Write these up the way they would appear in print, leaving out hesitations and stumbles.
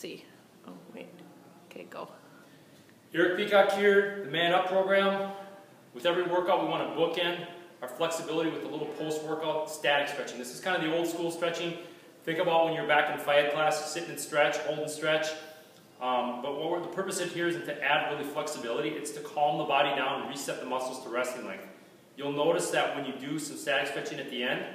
see. Oh, wait. Okay, go. Eric Peacock here, the Man Up program. With every workout, we want to bookend our flexibility with a little post-workout static stretching. This is kind of the old school stretching. Think about when you're back in phy ed class, sitting and stretch, hold and stretch. But the purpose of here isn't to add really flexibility. It's to calm the body down and reset the muscles to resting length. You'll notice that when you do some static stretching at the end,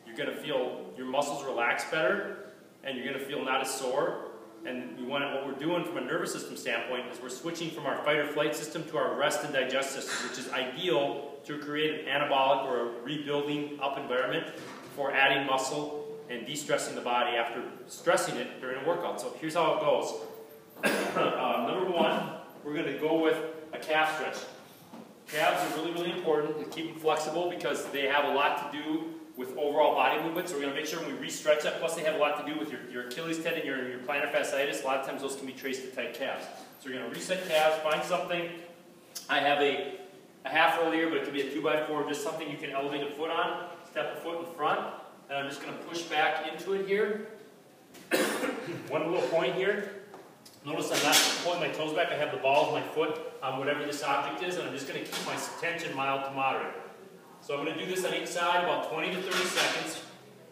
you're going to feel your muscles relax better, and you're going to feel not as sore. And what we're doing from a nervous system standpoint is we're switching from our fight or flight system to our rest and digest system, which is ideal to create an anabolic or a rebuilding up environment for adding muscle and de-stressing the body after stressing it during a workout. So here's how it goes. Number one, we're going to go with a calf stretch. Calves are really, really important to keep them flexible because they have a lot to do with overall body movement. So we're going to make sure when we re-stretch that, plus they have a lot to do with your Achilles tendon, your plantar fasciitis. A lot of times those can be traced to tight calves. So we're going to reset calves, find something. I have a half roll here, but it could be a 2x4, just something you can elevate a foot on, step a foot in front, and I'm just going to push back into it here. One little point here. Notice I'm not pulling my toes back. I have the ball of my foot on whatever this object is, and I'm just going to keep my tension mild to moderate. So I'm going to do this on each side about 20 to 30 seconds,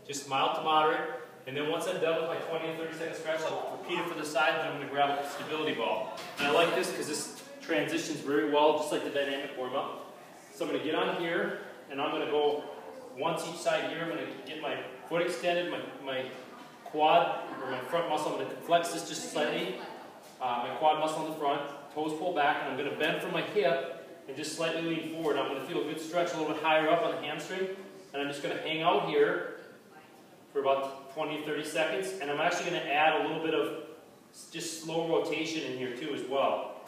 just mild to moderate. And then once I'm done with my 20 to 30 second stretch, I'll repeat it for the side, and I'm going to grab a stability ball. And I like this because this transitions very well, just like the dynamic warm-up. So I'm going to get on here, and I'm going to go once each side here. I'm going to get my foot extended, my quad, or my front muscle. I'm going to flex this just slightly. My quad muscle in the front, toes pull back, and I'm going to bend from my hip and just slightly lean forward. I'm going to feel a good stretch a little bit higher up on the hamstring, and I'm just going to hang out here for about 20 to 30 seconds, and I'm actually going to add a little bit of just slow rotation in here too as well.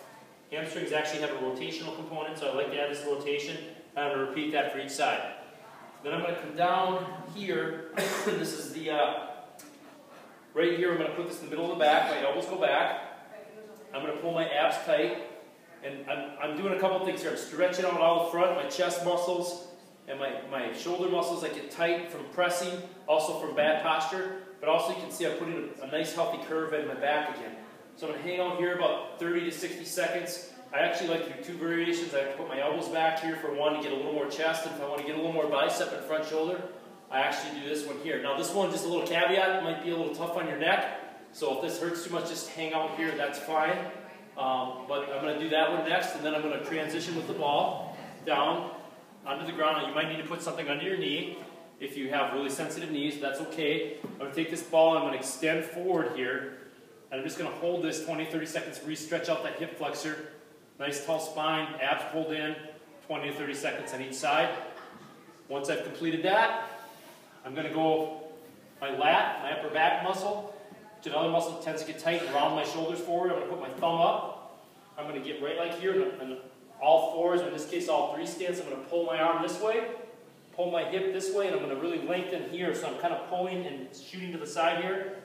Hamstrings actually have a rotational component, so I like to add this rotation, and I'm going to repeat that for each side. Then I'm going to come down here, this is the, right here I'm going to put this in the middle of the back, my elbows go back. I'm going to pull my abs tight, and I'm doing a couple of things here. I'm stretching out all the front, my chest muscles, and my shoulder muscles. I get tight from pressing, also from bad posture, but also you can see I'm putting a nice healthy curve in my back again. So I'm going to hang out here about 30 to 60 seconds. I actually like to do two variations. I put my elbows back here for one to get a little more chest, and if I want to get a little more bicep and front shoulder, I actually do this one here. Now this one, just a little caveat, might be a little tough on your neck. So if this hurts too much, just hang out here, that's fine. But I'm going to do that one next, and then I'm going to transition with the ball down onto the ground. Now you might need to put something under your knee. If you have really sensitive knees, that's okay. I'm going to take this ball and I'm going to extend forward here. And I'm just going to hold this 20-30 seconds, re-stretch out that hip flexor. Nice tall spine, abs pulled in, 20 to 30 seconds on each side. Once I've completed that, I'm going to go my lat, my upper back muscle. Another muscle that tends to get tight and round my shoulders forward. I'm going to put my thumb up. I'm going to get right like here on all fours, or in this case all three stance. I'm going to pull my arm this way, pull my hip this way, and I'm going to really lengthen here. So I'm kind of pulling and shooting to the side here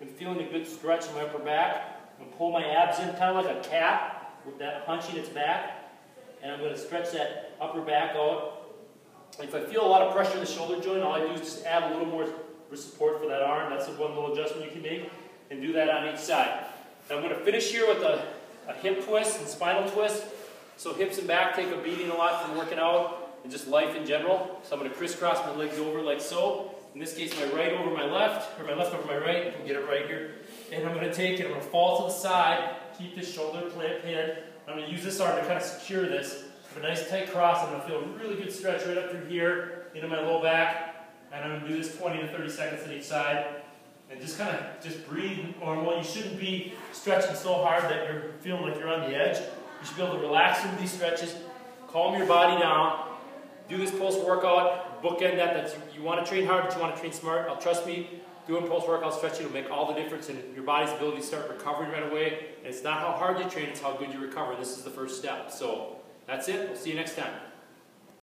and feeling a good stretch in my upper back. I'm going to pull my abs in kind of like a cat with that punching its back, and I'm going to stretch that upper back out. If I feel a lot of pressure in the shoulder joint, all I do is just add a little more support for that arm. That's the one little adjustment you can make, and do that on each side. Now I'm going to finish here with a hip twist and spinal twist. So hips and back take a beating a lot from working out and just life in general. So I'm going to crisscross my legs over like so. In this case, my right over my left, or my left over my right. You can get it right here. And I'm going to take it, I'm going to fall to the side, keep this shoulder pinned. I'm going to use this arm to kind of secure this. Have a nice tight cross. I'm going to feel a really good stretch right up through here into my low back. And I'm going to do this 20 to 30 seconds on each side. And just kind of just breathe normal. You shouldn't be stretching so hard that you're feeling like you're on the edge. You should be able to relax through these stretches, calm your body down, do this post-workout, bookend that. You want to train hard, but you want to train smart. Trust me, doing post-workout stretching will make all the difference in your body's ability to start recovering right away. And it's not how hard you train, it's how good you recover. This is the first step. So that's it. We'll see you next time.